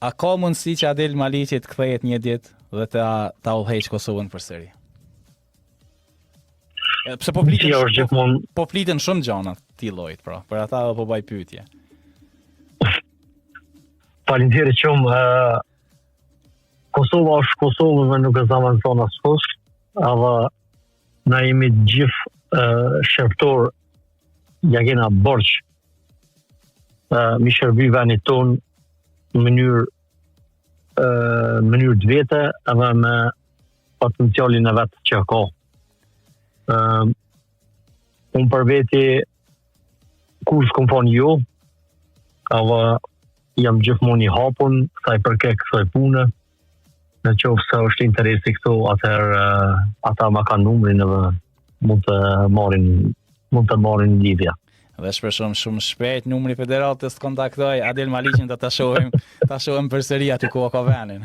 A ka mundësi që Adel Maliqi të kthehet një ditë dhe ta udhëheq Kosovën përsëri? Pse po fliten shumë gjana ti llojit, pra, për ata po baj pyetje. Faleminderit shumë. Kosova është Kosovë dhe nuk e zamanton askush, edhe na jemi gjithë shërptor, ja kena borç mi shërby venit ton në mënyrë të vete edhe me potencialin e vetë që ka. Unë për veti kur s'kom thonë jo, edhe jam gjithmonë i hapun, sa i përket kësaj pune. Në qoftë se është interesi këtu, atëherë ata ma kanë numrin edhe mund të marrin lidhja. Dhe shpresoj shumë shpejt numri federatës të kontaktoj Adel Maliqin ta shohim përsëri aty ku ka vënë.